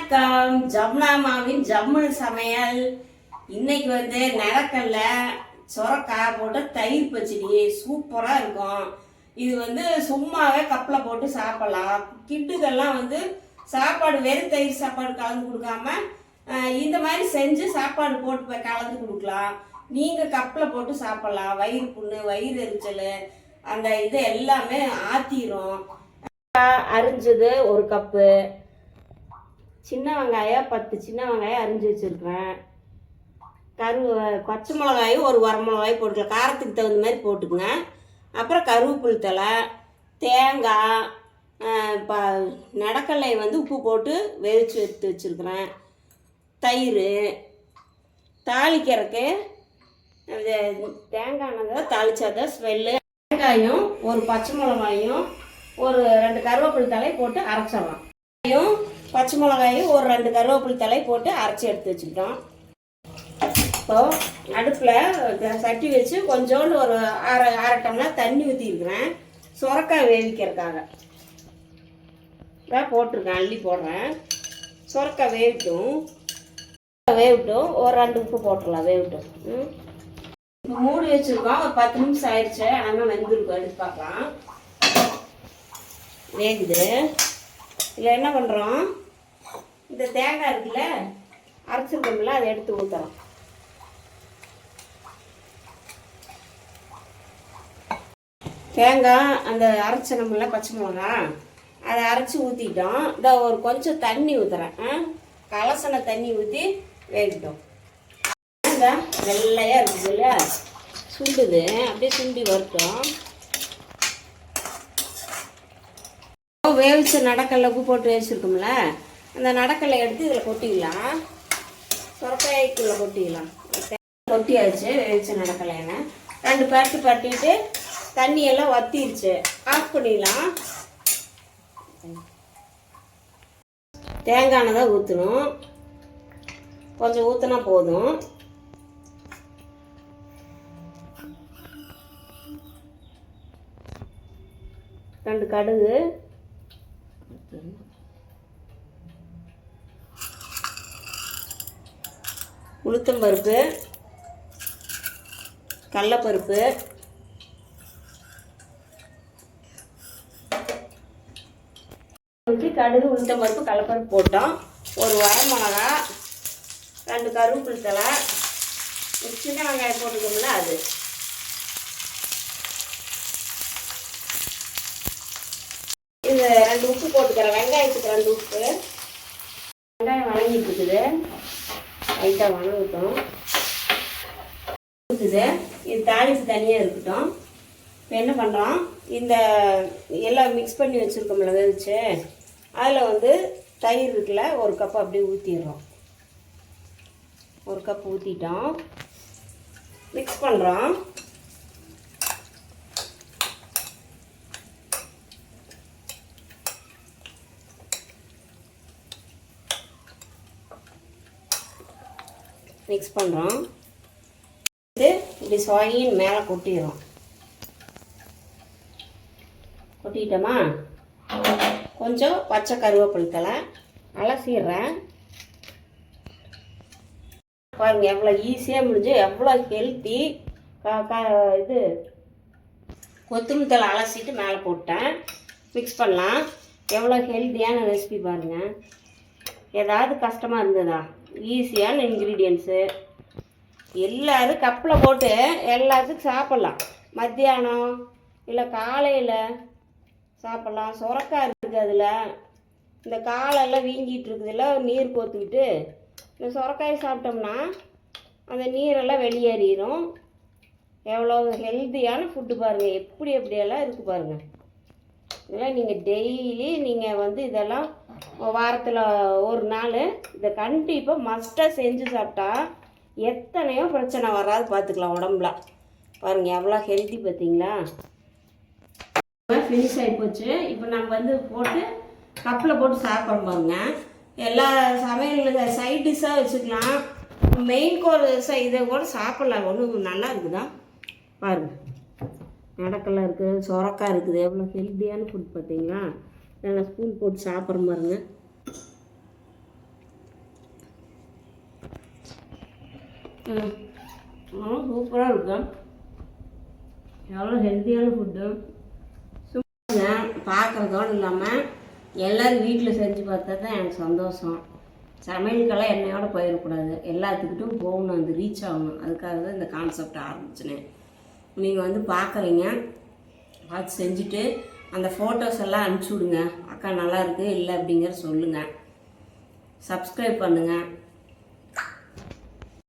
வணக்கம். ஜமுனா மாவின் ஜம்முனு சமையல். இன்னைக்கு நிலக்கல்ல சொரக்காய் போட்டு தயிர் பச்சடி சூப்பராக இருக்கும். இது சும்மாவே கப்பில் போட்டு சாப்பிடலாம். கிட்டுக்கெல்லாம் சாப்பாடு வெறும் தயிர் சாப்பாடு கலந்து கொடுக்காம இந்த மாதிரி செஞ்சு சாப்பாடு போட்டு கலந்து கொடுக்கலாம். நீங்கள் கப்பில் போட்டு சாப்பிடலாம். வயிறு புண்ணு, வயிறு எரிச்சல், அந்த இது எல்லாமே ஆற்றிடும். அரிஞ்சது ஒரு கப்பு, சின்ன வெங்காயம் 10 சின்ன வெங்காயம் அரிஞ்சு வச்சுருக்கிறேன். பச்சை மிளகாயும் ஒரு வரமிளகாயும் போட்டுக்கலாம், காரத்துக்கு தகுந்த மாதிரி போட்டுக்குங்க. அப்புறம் கருவேப்பிலை தழை, தேங்காய், நடக்கல்லை உப்பு போட்டு வெடிச்சு எடுத்து வச்சுருக்கிறேன். தயிர் தாளிக்கிறதுக்கு தேங்காய் தாளிச்சாதான் ஸ்மெல்லு. தேங்காயும் ஒரு பச்சை மிளகாயும் ஒரு 2 கருவேப்பிலை தழை போட்டு அரைச்சிடலாம். பச்சை மிளகாயும் ஒரு 2 கருவேப்பிலை தழை போட்டு அரைச்சி எடுத்து வச்சுக்கிட்டோம். இப்போ அடுப்பில் சட்டி வச்சு கொஞ்சோண்டு ஒரு அரை டம்ளர் தண்ணி ஊற்றிருக்கிறேன். சுரக்காய் வேவிக்கிறதுக்காக தான் போட்டிருக்கேன், அள்ளி போடுறேன். சுரக்காய் வேவிட்டும் ஒரு 2 உப்பு போட்டுடலாம், வேவிட்டும். இப்போ மூடி வச்சுருக்கோம். ஒரு 10 நிமிஷம் ஆயிடுச்சு. ஆனால் வெந்திருக்கும். எடுத்து பார்க்கலாம். வேகுது. இதில் என்ன பண்ணுறோம், இந்த தேங்காய் இருக்குல்ல அரைச்சிருக்கோம்ல, அதை எடுத்து ஊற்றுறோம். தேங்காய் அந்த அரைச்சனமில்ல பச்சை மிளகா அதை அரைச்சி ஊற்றிட்டோம். இந்த ஒரு கொஞ்சம் தண்ணி ஊற்றுறேன். கலசனை தண்ணி ஊற்றி வேகிட்டோம். வெள்ளையாக இருக்குது இல்லை, சுண்டுது. அப்படியே சுண்டி வரட்டும். வேவிச்ச நடக்கல்ல உப்பு போட்டு வச்சுருக்கோம்ல, அந்த நடக்கல்லை எடுத்து இதில் கொட்டிக்கலாம். சொரக்காய்க்குள்ளே கொட்டிக்கலாம். கொட்டியாச்சு வேவிச்ச நடக்கலைன்னு 2 பரட்டு பரட்டிட்டு தண்ணியெல்லாம் வத்திருச்சு. ஆஃப் பண்ணிடலாம். தேங்காய் தான் ஊற்றணும், கொஞ்சம் ஊற்றினா போதும். ரெண்டு கடுகு, உளுத்தம்பருப்பு, கடலைப்பருப்பு, கடுகு, உளுத்தம்பருப்பு, கடலைப்பருப்பு போட்டோம். ஒரு வரமிளகா, 2 கருவேப்பிலை தழை, ஒரு சின்ன வெங்காயம் போட்டுக்கோம்ல அது. இது 2 உப்பு போட்டுக்கிறேன். வெங்காயத்துக்கு 2 உப்பு. வெங்காயம் வணங்கிட்டு இருக்குது, லைட்டாக வணங்கட்டும். இருக்குது. இது தாளிப்பு தனியாக இருக்கட்டும். இப்போ என்ன பண்ணுறோம், இந்த எல்லாம் மிக்ஸ் பண்ணி வச்சுருக்கோம்ல வேவிச்சு, அதில் தயிர் இருக்குல்ல, ஒரு கப்பு அப்படியே ஊற்றிடுறோம். ஒரு கப் ஊற்றிட்டோம். மிக்ஸ் பண்ணுறோம். மிக்ஸ் பண்ணுறோம். இது இப்படி சுவையின் மேலே கொட்டிடுறோம். கொட்டிட்டோமா, கொஞ்சம் பச்சை கருவேப்பிலை தழை அலசிடுறேன். பாருங்கள் எவ்வளோ ஈஸியாக முடிஞ்சு, எவ்வளோ ஹெல்த்தி. இது கொத்தமல்லி தழை அலசிட்டு மேலே போட்டேன். மிக்ஸ் பண்ணலாம். எவ்வளோ ஹெல்த்தியான ரெசிபி பாருங்கள். ஏதாவது கஷ்டமாக இருந்ததா? ஈஸியான இன்க்ரீடியன்ஸு. எல்லோரும் கப்பில் போட்டு எல்லாத்துக்கும் சாப்பிட்லாம். மத்தியானம் இல்லை காலையில் சாப்பிட்லாம். சுரக்காய் இருக்குது, அதில் இந்த காலெல்லாம் வீங்கிட்டு இருக்குதுல்ல, நீர் கோத்துக்கிட்டு இந்த சுரக்காயை சாப்பிட்டோம்னா அந்த நீரெல்லாம் வெளியேறிடும். எவ்வளோ ஹெல்த்தியான ஃபுட்டு பாருங்கள். எப்படியெல்லாம் இருக்குது பாருங்கள். இதெல்லாம் நீங்கள் டெய்லி நீங்கள் இதெல்லாம் வாரத்தில் ஒரு நாள் இதை கண்டிப்பாக மஸ்ட்டாக செஞ்சு சாப்பிட்டா எத்தனையோ பிரச்சனை வராது பார்த்துக்கலாம் உடம்புல. பாருங்கள் எவ்வளோ ஹெல்த்தி பார்த்தீங்களா. ஃபினிஷ் ஆகிப்போச்சு. இப்போ நம்ம போட்டு கப்பில் போட்டு சாப்பிட்றோம் பாருங்க. எல்லா சமையல் சைட் டிஷ்ஷாக வச்சுக்கலாம். மெயின் கோர்ஸ் இதை கூட சாப்பிட்லாம். ஒன்றும் நல்லா இருக்குதா பாருங்கள். நடக்கெல்லாம் இருக்குது, சொரக்காய் இருக்குது. எவ்வளோ ஹெல்த்தியான ஃபுட் பார்த்தீங்களா. நல்லா ஸ்பூன் போட்டு சாப்பிட்ற பாருங்க. சூப்பராக இருக்கும், எவ்வளோ ஹெல்த்தியான ஃபுட்டு. பார்க்குறதோடு இல்லாமல் எல்லோரும் வீட்டில் செஞ்சு பார்த்தா தான் எனக்கு சந்தோஷம். சமையலுக்கெல்லாம் என்னையோட போயிடக்கூடாது, எல்லாத்துக்கிட்டும் போகணும், அது ரீச் ஆகணும். அதுக்காக தான் இந்த கான்செப்ட் ஆரம்பிச்சினேன். நீங்கள் வந்து பார்க்குறீங்க, பார்த்து செஞ்சுட்டு அந்த ஃபோட்டோஸ் எல்லாம் அனுப்பிச்சி விடுங்க. அக்கா நல்லா இருக்குது இல்லை அப்படிங்கிற சொல்லுங்கள். சப்ஸ்கிரைப் பண்ணுங்கள்.